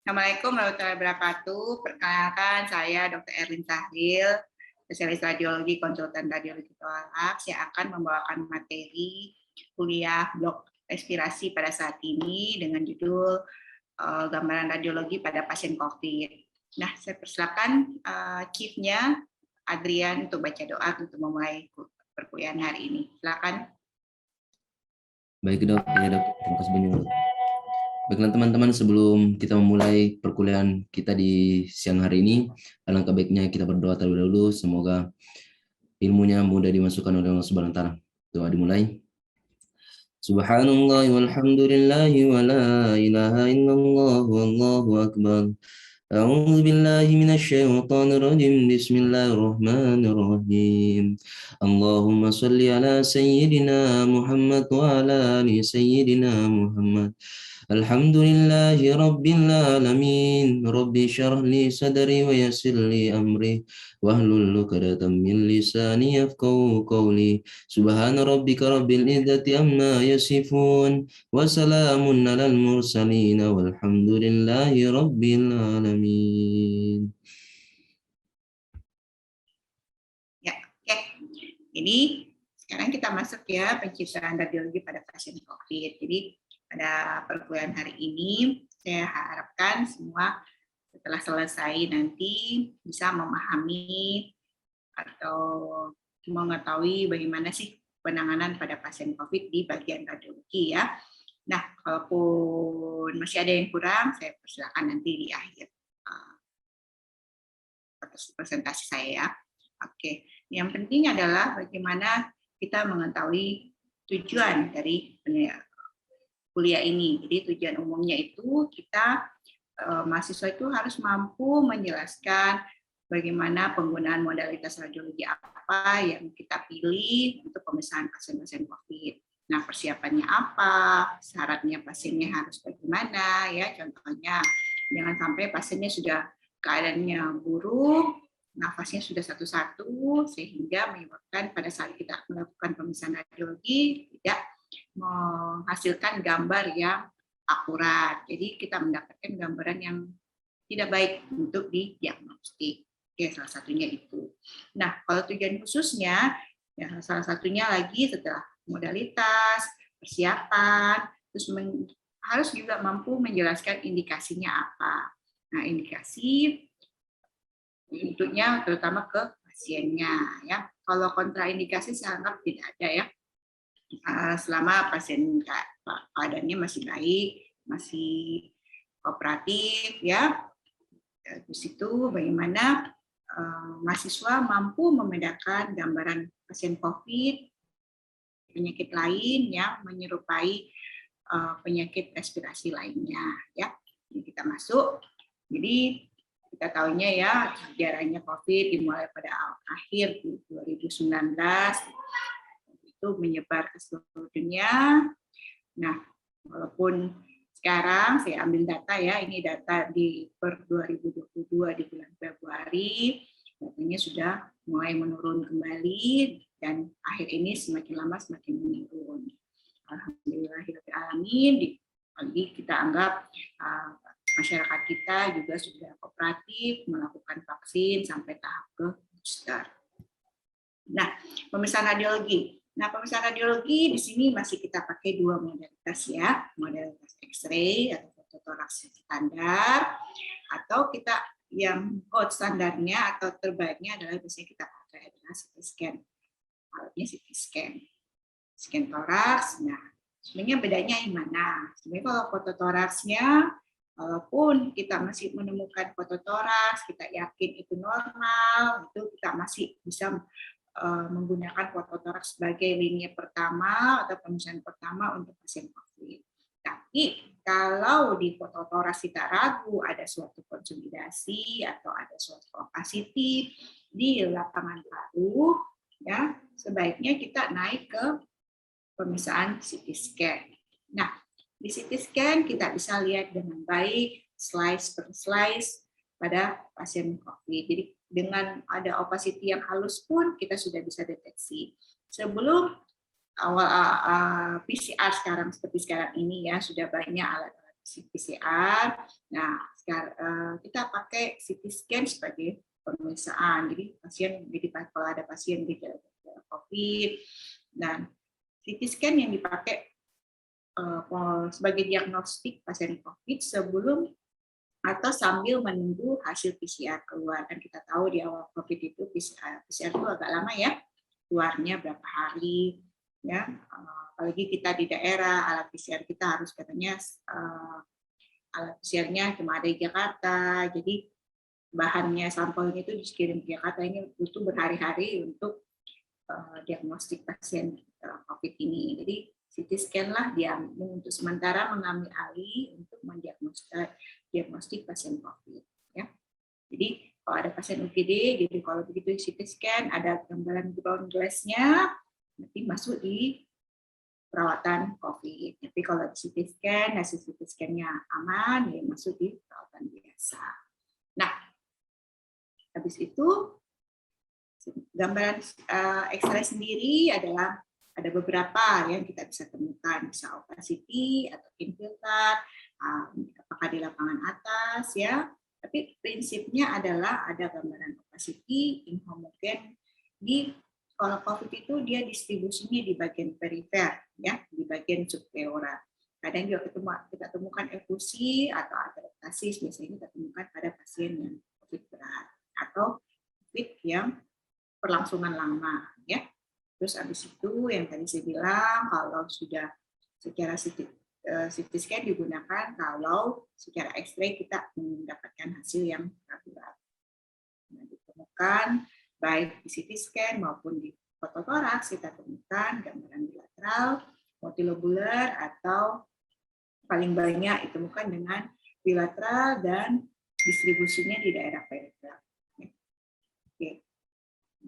Assalamualaikum warahmatullahi wabarakatuh. Perkenalkan, saya Dr. Erlin Tahlil, spesialis radiologi, konsultan radiologi toraks, yang akan membawakan materi kuliah blok respirasi pada saat ini dengan judul gambaran radiologi pada pasien COVID. Nah, saya persilakan Chief-nya Adrian untuk baca doa untuk memulai perkuliahan hari ini. Silakan. Baik dok, ya dok, terima kasih banyak. Baiklah teman-teman, sebelum kita memulai perkuliahan kita di siang hari ini, alangkah baiknya kita berdoa terlebih dahulu, semoga ilmunya mudah dimasukkan oleh Allah Subhanahu wa taala. Doa dimulai. Subhanallah walhamdulillah wa la ilaha illallah wallahu akbar. أعوذ بالله من الشيطان الرجيم بسم الله الرحمن الرحيم اللهم صل على سيدنا محمد وعلى آل سيدنا محمد الحمد لله رب العالمين رب اشرح لي صدري ويسر لي أمري واحلل عقدة من لساني يفقهوا قولي سبحان ربك رب العزة عما يصفون وسلام على المرسلين والحمد لله رب العالمين. Ya, oke. Ini sekarang kita masuk ya pencitraan radiologi pada pasien COVID. Jadi pada perkuliahan hari ini saya harapkan semua setelah selesai nanti bisa memahami atau mengetahui bagaimana sih penanganan pada pasien COVID di bagian radiologi ya. Nah, kalaupun masih ada yang kurang, saya persilakan nanti di akhir presentasi saya ya. Oke, yang penting adalah bagaimana kita mengetahui tujuan dari kuliah ini. Jadi tujuan umumnya itu kita mahasiswa itu harus mampu menjelaskan bagaimana penggunaan modalitas radiologi apa yang kita pilih untuk pemeriksaan pasien-pasien COVID. Nah, persiapannya apa, syaratnya pasiennya harus bagaimana, ya contohnya jangan sampai pasiennya sudah keadaannya buruk, nafasnya sudah satu-satu, sehingga menyebabkan pada saat kita melakukan pemeriksaan radiologi tidak menghasilkan gambar yang akurat. Jadi kita mendapatkan gambaran yang tidak baik untuk didiagnostik. Oke, salah satunya itu. Nah, kalau tujuan khususnya, ya salah satunya lagi setelah modalitas, persiapan, terus harus juga mampu menjelaskan indikasinya apa. Nah, indikasi tentunya terutama ke pasiennya. Ya, kalau kontraindikasi saya anggap tidak ada ya. Selama pasien keadaannya masih baik, masih kooperatif, ya. Di situ bagaimana mahasiswa mampu membedakan gambaran pasien COVID, penyakit lain yang menyerupai penyakit respirasi lainnya, ya. Ini kita masuk. Jadi kita tahunya ya sejarahnya COVID dimulai pada akhir 2019. Itu menyebar ke seluruh dunia. Nah, walaupun sekarang saya ambil data ya, ini data di per 2022 di bulan Februari, datanya sudah mulai menurun kembali dan akhir ini semakin lama semakin menurun. Alhamdulillahirrahmanirrahim. Lagi kita anggap masyarakat kita juga sudah kooperatif melakukan vaksin sampai tahap ke booster. Nah, pemeriksaan radiologi. Nah, pemeriksaan radiologi di sini masih kita pakai dua modalitas ya, modalitas X-ray atau fototoraks standar, atau kita yang gold standarnya atau terbaiknya adalah biasanya kita pakai adalah CT scan. Alatnya CT scan, scan toraks. Nah, sebenarnya bedanya di mana? Sebenarnya kalau fototoraksnya, walaupun kita masih menemukan fototoraks, kita yakin itu normal, itu kita masih bisa menggunakan fototoraks sebagai lini pertama atau pemeriksaan pertama untuk pasien COVID. Tapi kalau di fototoraks kita ragu ada suatu konsolidasi atau ada suatu opacity di lapangan paru, ya sebaiknya kita naik ke pemeriksaan CT scan. Nah, di CT scan kita bisa lihat dengan baik slice per slice pada pasien COVID. Jadi dengan ada opacity yang halus pun kita sudah bisa deteksi. Sebelum awal PCR sekarang seperti sekarang ini ya sudah banyak alat-alat PCR. Nah, sekarang kita pakai CT scan sebagai pemeriksaan. Jadi kalau ada pasien gejala COVID, dan CT scan yang dipakai sebagai diagnostik pasien COVID sebelum atau sambil menunggu hasil PCR keluar. Dan kita tahu di awal COVID itu PCR itu agak lama ya, keluarnya berapa hari, ya. Apalagi kita di daerah, alat PCR kita harus katanya alat PCR-nya cuma ada di Jakarta, jadi bahannya, sampelnya itu dikirim ke Jakarta, ini butuh berhari-hari untuk diagnostik pasien COVID ini. Jadi CT scan lah dia untuk sementara mengambil alih untuk mendiagnostik pasien COVID. Ya. Jadi kalau ada pasien UGD, jadi kalau begitu CT scan ada gambaran ground glass-nya, nanti masuk di perawatan COVID. Tapi kalau di CT scan, hasil CT scan-nya aman, ya masuk di perawatan biasa. Nah, habis itu gambaran X-ray sendiri adalah ada beberapa yang kita bisa temukan, bisa opacity atau infiltrat, apakah di lapangan atas ya. Tapi prinsipnya adalah ada gambaran opacity, inhomogen. Kalau COVID itu dia distribusinya di bagian perifer, ya, di bagian subpleura. Kadang juga kita temukan efusi atau adaptasis, biasanya kita temukan pada pasien yang COVID berat atau COVID yang perlangsungan lama, ya. Terus habis itu yang tadi saya bilang kalau sudah secara CT scan digunakan kalau secara X-ray kita mendapatkan hasil yang akurat. Nah, ditemukan baik di CT scan maupun di fototoraks kita temukan gambaran bilateral, multilobular atau paling banyak ditemukan dengan bilateral dan distribusinya di daerah perifer. Oke.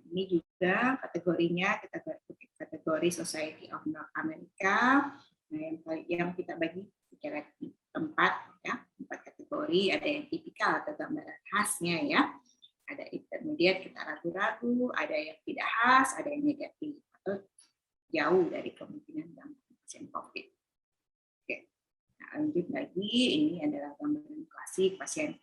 Ini juga kategorinya kita kategori Society of North America. Nah, yang kita bagi secara empat ya, 4 kategori. Ada yang tipikal atau gambaran khasnya ya. Ada intermediate kita ragu-ragu, ada yang tidak khas, ada yang negatif atau jauh dari kemungkinan gangguan pasien COVID. Oke. Nah, lanjut lagi, ini adalah gambaran klasik pasien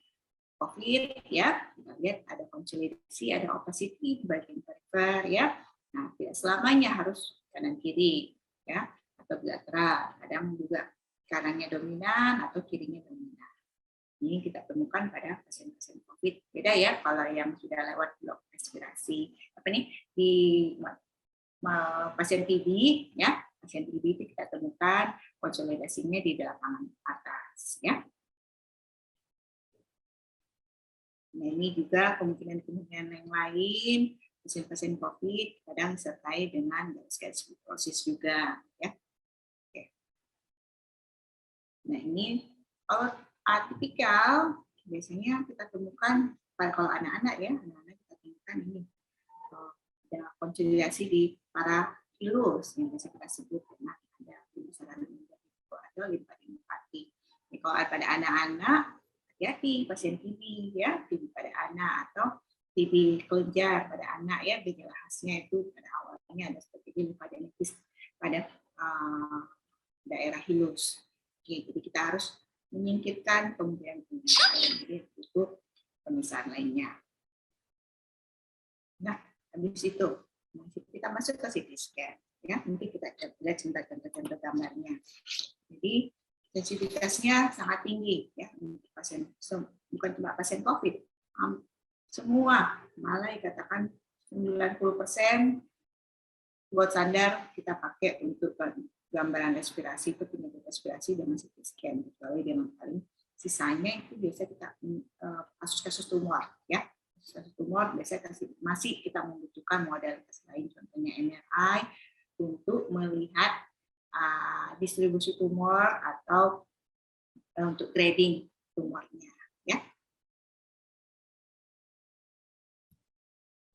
COVID ya. Kita lihat ada konsolidasi, ada opacity di bagian perifer ya. Nah, tidak selamanya harus kanan kiri ya atau bilateral. Kadang juga kanannya dominan atau kirinya dominan. Ini kita temukan pada pasien-pasien COVID. Beda ya kalau yang sudah lewat blok respirasi. Apa nih di pasien TB ya, pasien TB itu kita temukan konsolidasinya di lapangan atas ya. Nah, ini juga kemungkinan yang lain, pasien-pasien COVID kadang disertai dengan gastrosclerosis juga ya. Oke. Nah, ini kalau atipikal biasanya kita temukan kalau anak-anak ya, anak-anak kita temukan ini ada konsolidasi di parahilus yang biasa kita sebut karena ada saluran atau limfadenopati. Kalau pada anak-anak hati-hati pasien TB ya, TB pada anak atau TB kelenjar pada anak ya, gejala khasnya itu pada awalnya ada seperti limfadenitis pada daerah hilus. Oke, jadi kita harus menyingkirkan kemungkinan jadi untuk pemisahan lainnya. Nah, habis itu kita masuk ke CT scan ya, nanti kita lihat sebentar contoh gambarnya. Jadi sensitivitasnya sangat tinggi ya untuk pasien, bukan cuma pasien COVID, semua malah dikatakan 90% buat standar kita pakai untuk gambaran respirasi itu penyakit respirasi dengan CT scan, kecuali yang paling sisanya itu biasa kita kasus-kasus tumor ya, kasus tumor biasanya masih kita membutuhkan modalitas lain, contohnya MRI untuk melihat distribusi tumor atau untuk grading tumornya ya.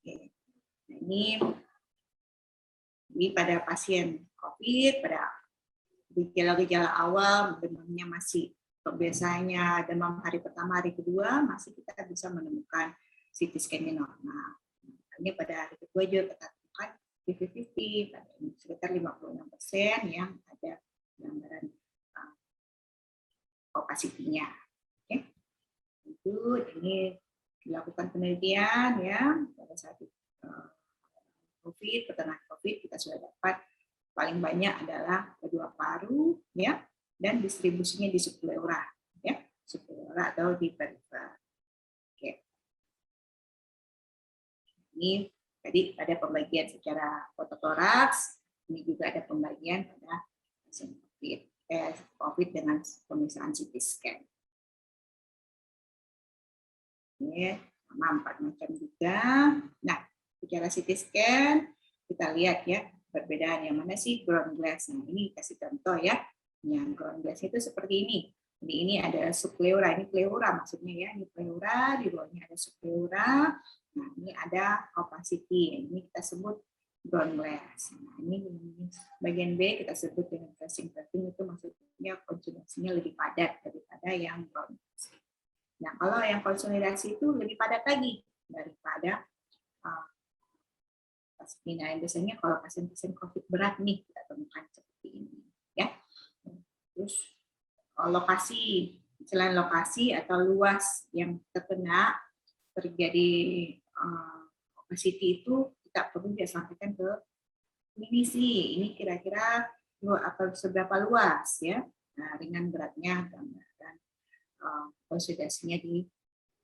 Oke. Nah, ini pada pasien COVID, pada gejala-gejala awal, demamnya masih biasanya demam hari pertama, hari kedua masih kita bisa menemukan CT scan-nya normal. Hanya pada hari kedua juga kita temukan 50-50, sekitar 56% yang ada gambaran opacity-nya. Oke. Itu ini dilakukan penelitian ya pada saat COVID, pertengahan COVID kita sudah dapat paling banyak adalah kedua paru ya dan distribusinya di subpleura ya, subpleura atau di perifer. Oke. Ini tadi ada pembagian secara fototoraks, ini juga ada pembagian pada pasien COVID dengan pemeriksaan CT scan. Ini sama 4 macam juga. Nah, secara CT scan kita lihat ya perbedaan yang mana sih ground glass. Nah, ini kasih contoh ya. Yang ground glass itu seperti ini. Jadi ini ada subpleura, ini pleura maksudnya ya. Ini pleura, di bawahnya ada subpleura. Nah, ini ada opacity. Ini kita sebut ground glass. Nah, ini bagian B kita sebut dengan tracing pattern, itu maksudnya konsolidasinya lebih padat daripada yang ground glass. Nah, kalau yang konsolidasi itu lebih padat lagi daripada pasien. Nah, biasanya kalau pasien-pasien COVID berat nih kita temukan seperti ini, ya. Terus lokasi, selain lokasi atau luas yang terkena terjadi opacity itu kita perlu dia sampaikan ke klinisi. Ini kira-kira seberapa luas ya, nah, ringan beratnya dan konsolidasinya di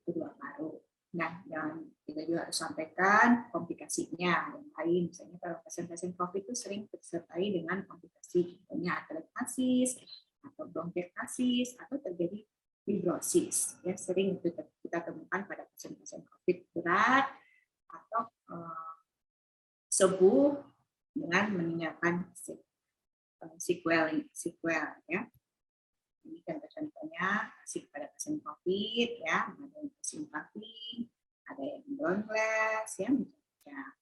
kedua paru. Nah, dan kita juga harus sampaikan komplikasinya yang lain. Misalnya kalau pasien-pasien COVID itu sering disertai dengan komplikasi, contohnya atelektasis atau bronkiektasis atau terjadi fibrosis. Ya, sering itu kita temukan pada pasien-pasien COVID berat atau sembuh dengan meninggalkan sequel ya. Ini contoh-contohnya pada pasien COVID ya, ada yang simpati, ada yang ground glass ya, misalnya.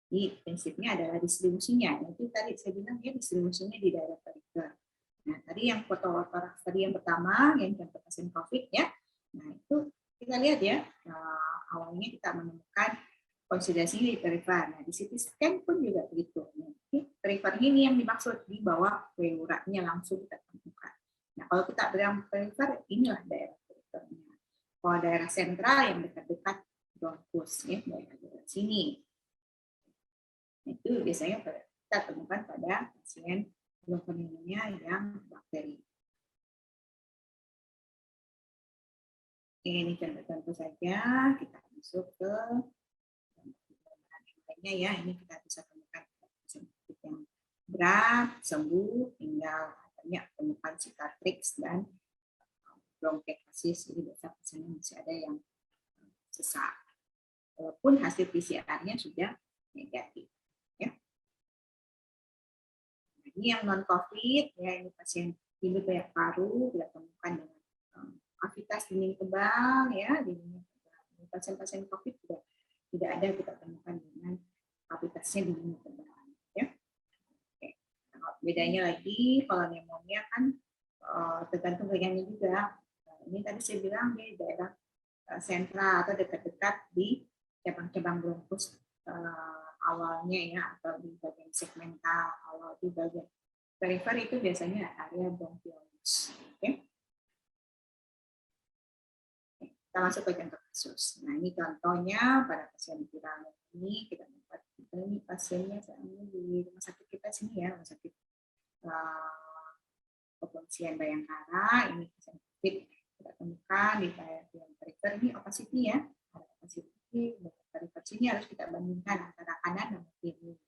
Ini prinsipnya adalah distribusinya. Itu tadi saya bilang ya distribusinya di daerah perifer. Nah, tadi yang fototoraks tadi yang pertama yang contoh pasien COVID ya. Nah, itu kita lihat ya, awalnya kita menemukan konsolidasinya di perifer. Nah, di CT scan pun juga begitu. Perifer ini yang dimaksud di bawah pleuranya langsung kita temukan. Nah, kalau kita bilang perifer, inilah daerah perifernya. Kalau daerah sentral yang dekat-dekat bronkus, ya, daerah sini. Itu biasanya kita temukan pada pasien pneumonia yang bakteri. Ini contoh-contoh saja, kita masuk ke lainnya ya. Ini kita bisa temukan pasien yang berat, sembuh, tinggal hanya temukan cicatrix dan bronkiektasis. Jadi biasa pasiennya masih ada yang sesak. Walaupun hasil PCR-nya sudah negatif. Ya. Nah, ini yang non-COVID, ya ini pasien hidup banyak paru, kita temukan dengan kavitas dinding tebal, ya dinding tebal. Pasien-pasien COVID juga tidak ada kita temukan dengan kavitasnya dinding tebal. Ya. Oke. Nah, bedanya lagi kalau pneumonia kan tergantung bagiannya juga. Nah, ini tadi saya bilang di daerah sentral atau dekat-dekat di cabang-cabang bronkus awalnya ya, atau di bagian segmental awal di bagian perifer itu biasanya area bronkiolus. Oke. Kita masuk ke contoh kasus. Nah, ini contohnya pada pasien viral ini kita dapat ini pasiennya di rumah sakit kita sini ya, rumah sakit Kepolisian Bayangkara. Ini pasien COVID kita temukan di bagian perifer ini opacity ya. Opacity perifer sini harus kita bandingkan antara kanan dan kiri.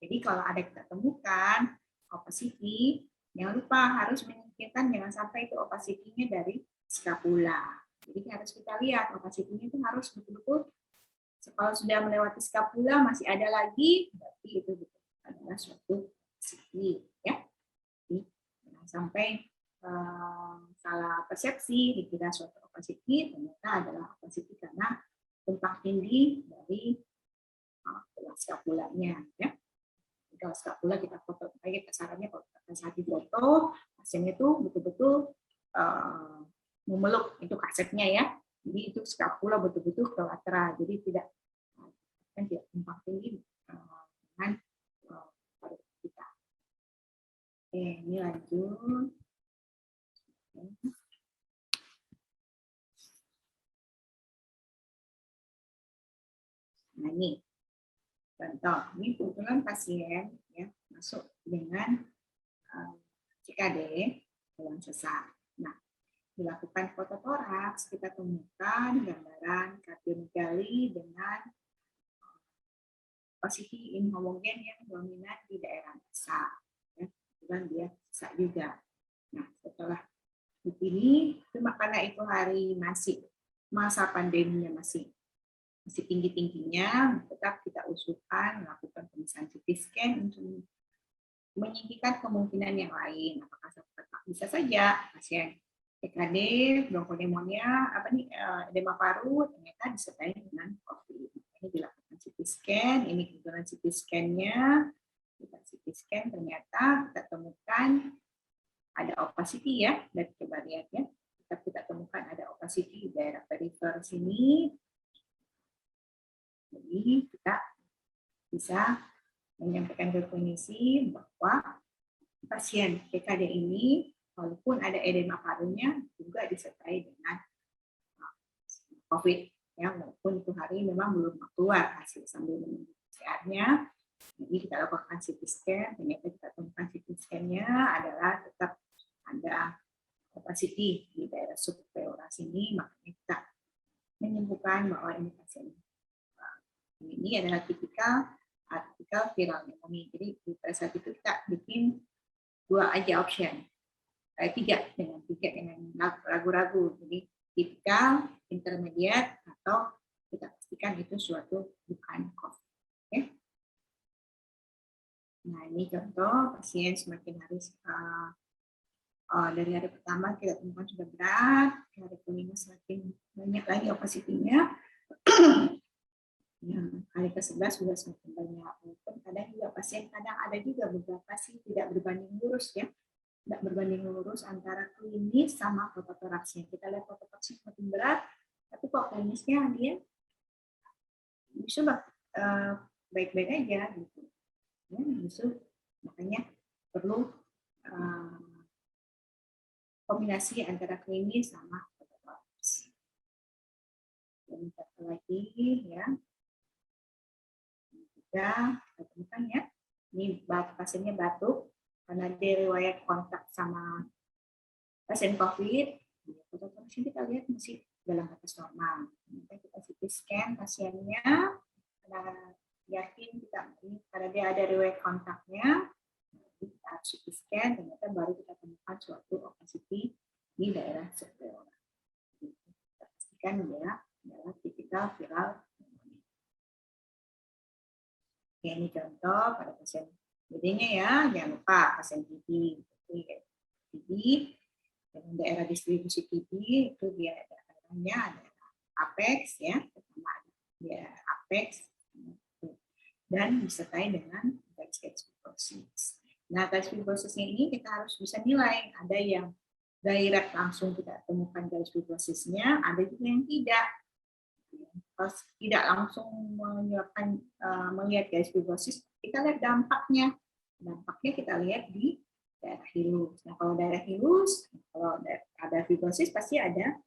Jadi kalau ada kita temukan opacity, jangan lupa harus menyingkirkan jangan sampai itu opacity-nya dari scapula. Jadi harus kita lihat opacity-nya itu harus betul-betul kalau sudah melewati scapula masih ada lagi, berarti itu adalah suatu opacity ya. Jadi jangan sampai salah persepsi dikira suatu opacity ternyata adalah opacity karena tumpang tindih dari scapulanya ya. Kalau scapula kita foto, kita sarannya kalau saat di foto pasien itu betul-betul memeluk itu kasetnya ya. Jadi itu scapula betul-betul kolateral. Jadi tidak tumpang tindih dengan paru kita. Oke, ini lanjut. Contoh, ini kebetulan pasien ya masuk dengan CKD tulang sesar. Nah, dilakukan fototoraks, kita temukan gambaran kardiomegali dengan posisi inhomogen yang dominan di daerah masa. Ya, kebetulan dia sesak juga. Nah, setelah ini, cuma karena itu hari masih masa pandeminya masih tinggi-tingginya, tetap kita usulkan melakukan pemeriksaan CT scan untuk menyingkirkan kemungkinan yang lain. Apakah bisa saja pasien PKD, bronkodemonia, edema paru ternyata disertai dengan COVID. Ini dilakukan CT scan, ini kebetulan CT scan-nya, kita CT scan ternyata kita temukan ada opacity ya, dan coba lihat ya, kita temukan ada opacity di daerah perifer sini. Jadi kita bisa menyampaikan ke klinisi bahwa pasien PKD ini walaupun ada edema parunya juga disertai dengan COVID ya, walaupun itu hari memang belum keluar hasil sambil menunggu PCR-nya. Jadi kita lakukan CT scan, ternyata kita temukan CT scan-nya adalah tetap ada opacity di daerah subpleura sini, makanya kita menyembuhkan bahwa ini pasien ini adalah tipikal viral pneumonia. Jadi pada saat itu kita bikin 2 aja option, 3 dengan ragu-ragu. Jadi tipikal, intermediate, atau kita pastikan itu suatu bukan COVID. Oke. Nah ini contoh pasien semakin hari dari hari pertama kita temukan sudah berat, hari kelima semakin banyak lagi opacity-nya. Hari ke-11 sudah semakin banyak. Walaupun kadang juga pasien ada juga beberapa sih tidak berbanding lurus ya. Tidak berbanding lurus antara klinis sama fototoraksnya. Kita lihat fototoraksnya semakin berat, tapi kok klinisnya dia justru baik-baik aja gitu. Ya, justru makanya perlu kombinasi antara klinis sama fototoraks. Dan satu lagi ya. Kita temukan ya, ini pasiennya batuk karena dia riwayat kontak sama pasien COVID. Fototoraks kita lihat masih dalam batas normal. Nanti kita CT scan pasiennya, karena yakin kita karena dia ada riwayat kontaknya, kita CT scan ternyata baru kita temukan suatu opacity di daerah subpleura. Kita pastikan dia adalah tipikal viral. Oke, ini contoh pada pasien BD-nya ya, jangan lupa pasien TB. TB dengan daerah distribusi TB itu dia daerahnya ada apex ya, pertama ada apex dan disertai dengan gastritis fibrosis. Nah, gastritis fibrosisnya ini kita harus bisa nilai, ada yang direct langsung kita temukan gastritis fibrosisnya, ada juga yang tidak. Pas tidak langsung melihat garis fibrosis, kita lihat dampaknya. Dampaknya kita lihat di daerah hilus. Nah, kalau daerah hilus, kalau ada fibrosis pasti ada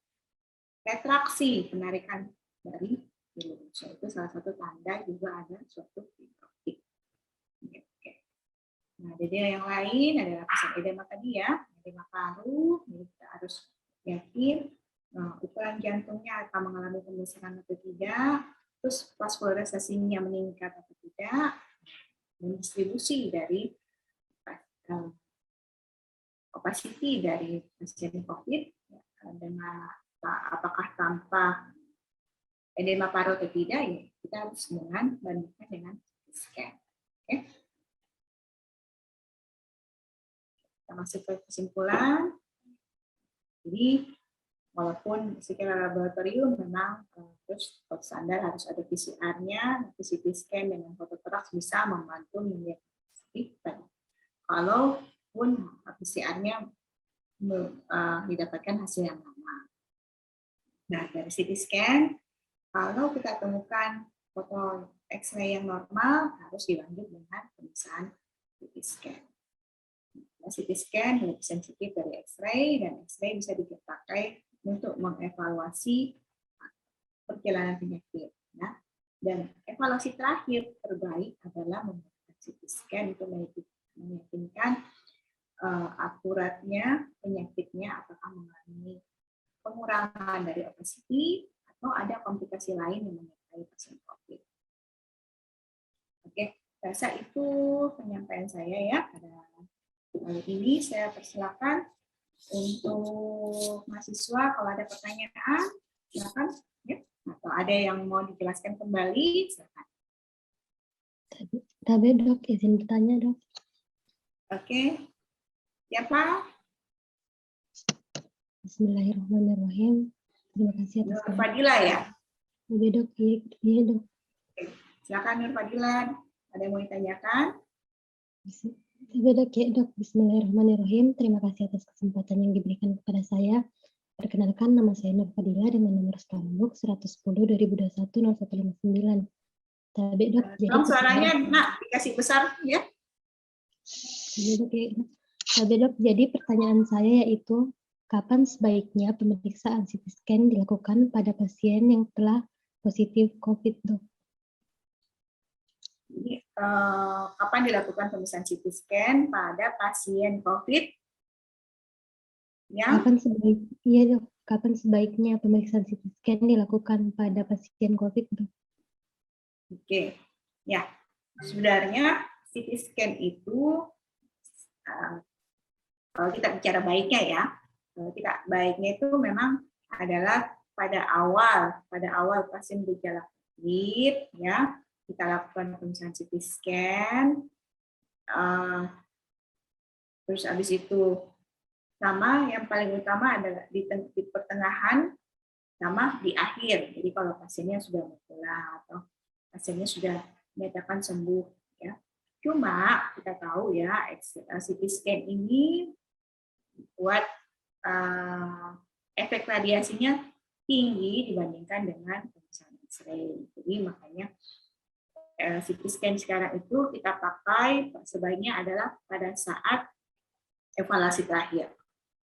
retraksi, penarikan dari hilus. Itu salah satu tanda juga ada suatu fibrotik. Nah, jadi yang lain adalah pasien edema tadi ya, edema paru. Jadi kita harus yakin ukuran jantungnya akan mengalami pembesaran atau tidak, terus vaskularisasinya meningkat atau tidak, dan distribusi dari opacity dari pasien COVID dengan apakah tanpa edema paru atau tidak, ya kita harus bandingkan dengan scan. Oke. Kita masuk ke kesimpulan. Jadi walaupun secara laboratorium memang terus standar harus ada PCR-nya, CT scan dengan fototoraks bisa membantu mendiagnostik. Kalaupun PCR-nya didapatkan hasil yang normal. Nah, dari CT scan, kalau kita temukan foto X-ray yang normal, harus dilanjut dengan pemeriksaan CT scan. CT scan lebih sensitif dari X-ray, dan X-ray bisa dipakai untuk mengevaluasi perjalanan penyakit. Nah, Dan evaluasi terakhir terbaik adalah menggunakan CT scan untuk meyakinkan akuratnya penyakitnya apakah mengalami pengurangan dari obesiti atau ada komplikasi lain yang menyertai pasien COVID. Oke, rasa itu penyampaian saya ya pada kali ini. Saya persilakan untuk mahasiswa kalau ada pertanyaan, silakan ya. Atau ada yang mau dijelaskan kembali, silakan. Tapi dok, izin bertanya dok. Oke, siapa? Bismillahirrahmanirrahim. Terima kasih atas Nur Fadila ya? Tapi dok, iya dok. Oke. Silakan Nur Fadila, ada yang mau ditanyakan? Tapi dok, ya dok, Bismillahirrahmanirrahim. Terima kasih atas kesempatan yang diberikan kepada saya. Perkenalkan, nama saya Nur Fadila dengan nomor stambuk 110-2021-0159. Tapi dok, Tolong suaranya nak dikasih besar ya. Tapi dok, jadi pertanyaan saya yaitu, kapan sebaiknya pemeriksaan CT scan dilakukan pada pasien yang telah positif COVID, dok? Jadi, kapan dilakukan pemeriksaan CT scan pada pasien COVID? Ya. Kapan sebaiknya pemeriksaan CT scan dilakukan pada pasien COVID, dok? Oke, ya. Sebenarnya CT scan itu kalau kita bicara baiknya ya, kita baiknya itu memang adalah pada awal pasien bergejala COVID ya, kita lakukan pemeriksaan CT scan, terus habis itu sama yang paling utama adalah di pertengahan sama di akhir. Jadi kalau pasiennya sudah mau pulang atau pasiennya sudah dinyatakan sembuh ya. Cuma kita tahu ya CT scan ini buat efek radiasinya tinggi dibandingkan dengan pemeriksaan X-ray. Jadi makanya CT scan sekarang itu kita pakai sebaiknya adalah pada saat evaluasi terakhir.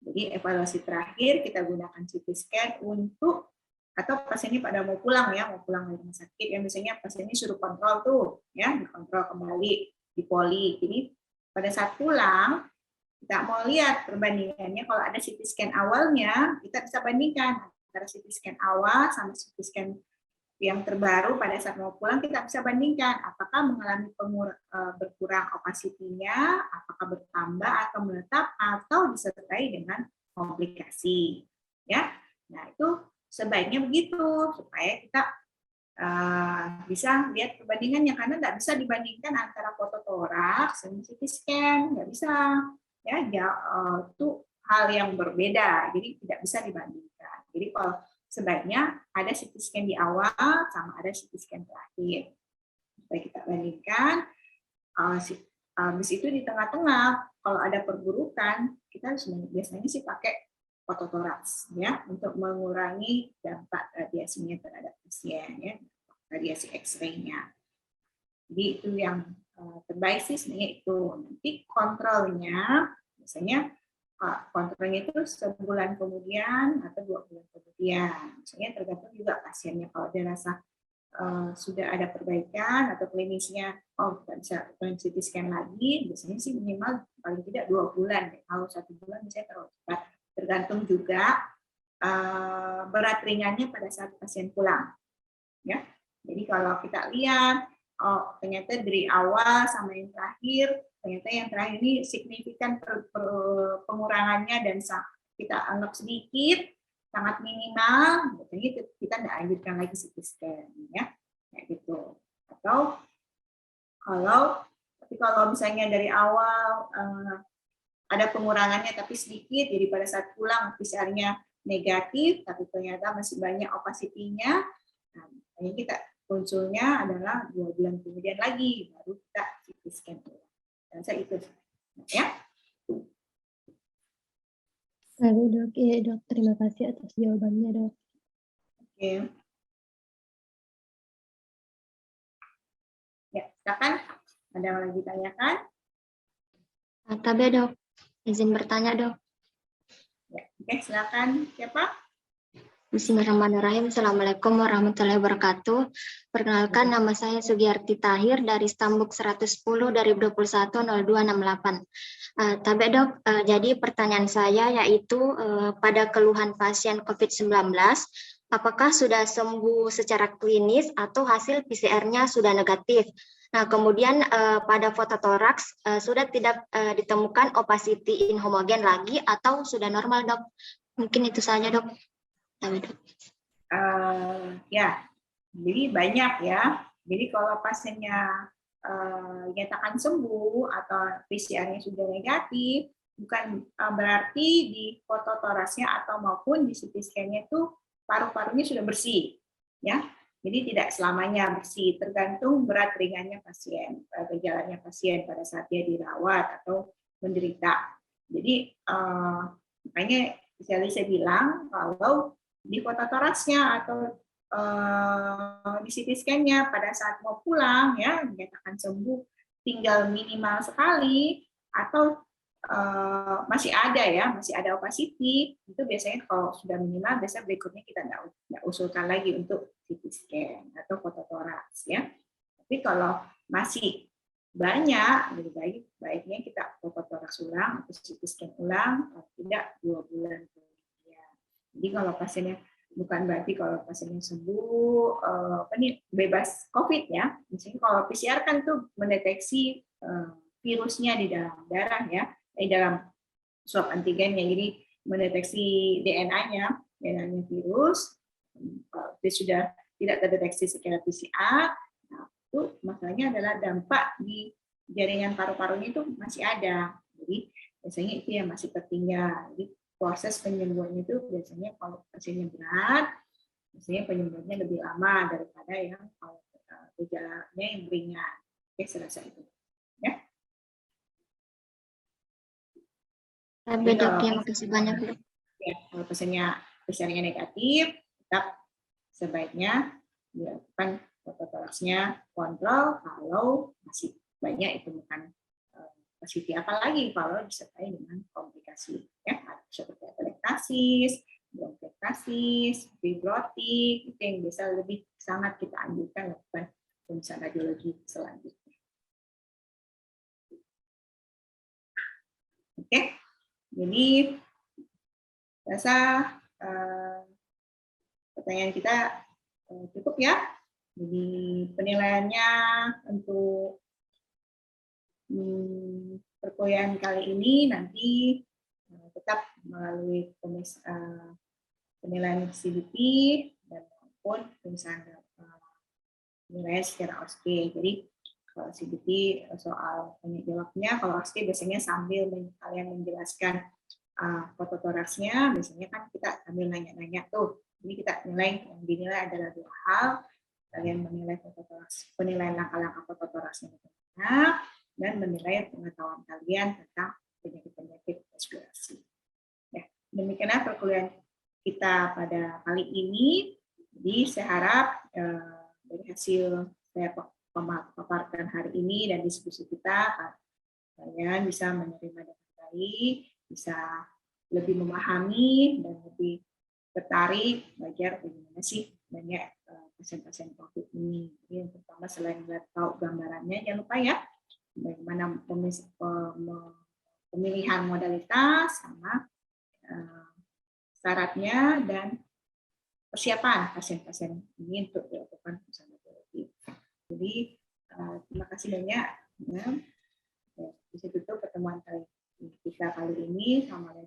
Jadi evaluasi terakhir kita gunakan CT scan untuk atau pasiennya pada mau pulang ya, mau pulang dari rumah sakit yang biasanya pasiennya suruh kontrol tuh ya, dikontrol kembali di poli. Jadi pada saat pulang kita mau lihat perbandingannya, kalau ada CT scan awalnya kita bisa bandingkan antara CT scan awal sama CT scan yang terbaru pada saat mau pulang, kita bisa bandingkan apakah mengalami berkurang opacity-nya, apakah bertambah atau menetap atau disertai dengan komplikasi. Ya, nah itu sebaiknya begitu supaya kita bisa lihat perbandingannya, karena tidak bisa dibandingkan antara foto toraks dan CT scan, nggak bisa. Ya, itu hal yang berbeda, jadi tidak bisa dibandingkan. Jadi kalau sebaiknya ada CT scan di awal sama ada CT scan terakhir. Supaya kita bandingkan, habis itu di tengah-tengah, kalau ada perburukan, kita biasanya sih pakai fototoraks ya, untuk mengurangi dampak radiasinya terhadap pasien, ya, radiasi X-ray-nya. Jadi itu yang terbaik sih sebenarnya itu. Nanti kontrolnya, biasanya kontrolnya itu sebulan kemudian atau 2 bulan kemudian. Misalnya tergantung juga pasiennya. Kalau dia rasa sudah ada perbaikan atau klinisnya, kita bisa CT scan lagi, biasanya sih minimal paling tidak 2 bulan. Kalau 1 bulan misalnya terlalu cepat. Tergantung juga berat ringannya pada saat pasien pulang. Ya. Jadi kalau kita lihat, ternyata dari awal sama yang terakhir, ternyata yang terakhir ini signifikan pengurangannya dan kita anggap sedikit, sangat minimal, jadi kita tidak anjurkan lagi CT scan, ya, kayak gitu. Atau kalau misalnya dari awal ada pengurangannya tapi sedikit, jadi pada saat pulang PCR-nya negatif, tapi ternyata masih banyak opacity-nya, nah, kita munculnya adalah 2 bulan kemudian lagi baru kita CT scan. Saya itu ya. Lalu dok, ya dok, terima kasih atas jawabannya dok. Oke. Ya, silakan. Ada yang lagi tanyakan? Tabe dok, izin bertanya dok. Ya, oke, silakan. Siapa? Bismillahirrahmanirrahim. Assalamualaikum warahmatullahi wabarakatuh. Perkenalkan, nama saya Sugiyarti Tahir dari Stambuk 110 dari 210268. Tapi dok, jadi pertanyaan saya yaitu pada keluhan pasien COVID-19, apakah sudah sembuh secara klinis atau hasil PCR-nya sudah negatif? Nah, kemudian pada fototoraks sudah tidak ditemukan opacity inhomogen lagi atau sudah normal dok? Mungkin itu saja dok. Ya, jadi banyak ya. Jadi kalau pasiennya dinyatakan sembuh atau PCR-nya sudah negatif, bukan berarti di fototorasnya atau maupun di CT scan-nya itu paru-parunya sudah bersih, ya. Jadi tidak selamanya bersih, tergantung berat ringannya pasien, gejalanya pasien pada saat dia dirawat atau menderita. Jadi makanya saya bilang kalau di fototoraksnya atau di CT scan-nya pada saat mau pulang ya dinyatakan sembuh tinggal minimal sekali atau masih ada opacity, itu biasanya kalau sudah minimal biasanya berikutnya kita nggak usulkan lagi untuk CT scan atau fototoraks ya. Tapi kalau masih banyak, lebih baiknya kita fototoraks ulang atau CT scan ulang, tidak 2 bulan. Jadi kalau pasiennya bukan berarti kalau pasiennya sembuh bebas COVID ya. Misalnya kalau PCR kan itu mendeteksi virusnya di dalam darah ya, di dalam swab antigennya. Jadi mendeteksi DNA-nya virus. Kalau itu sudah tidak terdeteksi secara PCR, nah, itu masalahnya adalah dampak di jaringan paru-parunya itu masih ada. Jadi biasanya itu yang masih tertinggal. Jadi proses penyembuhan itu biasanya kalau pasiennya berat, biasanya penyembuhannya lebih lama daripada yang kalau gejalanya yang ringan. Oke, serasa itu. Ya. Tapi dok, terima kasih banyak dok. Ya, kalau pasiennya PCR-nya negatif, tetap sebaiknya dilakukan fototoraksnya kontrol kalau masih banyak ditemukan positif, apalagi kalau disertai dengan komplikasi ya seperti atelektasis, bronkiektasis, fibrotik, itu yang bisa lebih sangat kita anjurkan lakukan pemeriksaan radiologi selanjutnya. Oke, jadi rasa pertanyaan kita cukup ya. Jadi penilaiannya untuk perkuliahan kali ini nanti tetap melalui penilaian CBT dan maupun penilaian secara OSCE. Jadi kalau CBT soal tanya jawabnya, kalau OSCE biasanya sambil kalian menjelaskan fototoraksnya, biasanya kan kita sambil nanya-nanya tuh. Jadi kita nilai, yang dinilai adalah 2 hal. Kalian menilai fototoraks, penilaian langkah-langkah fototoraksnya dan menilai pengetahuan kalian tentang penyakit-penyakit respirasi. Ya, demikianlah perkuliahan kita pada kali ini. Jadi saya harap dari hasil saya paparkan hari ini dan diskusi kita, kalian bisa menerima dengan baik, bisa lebih memahami dan lebih tertarik belajar bagaimana sih banyak pasien-pasien COVID ini. Jadi yang pertama selain melihat tahu gambarannya, jangan lupa ya bagaimana pemilihan modalitas sama syaratnya dan persiapan pasien-pasien ini untuk dilakukan pemeriksaan radiologi. Jadi terima kasih banyak. Bisa tutup pertemuan kita kali ini. Assalamualaikum.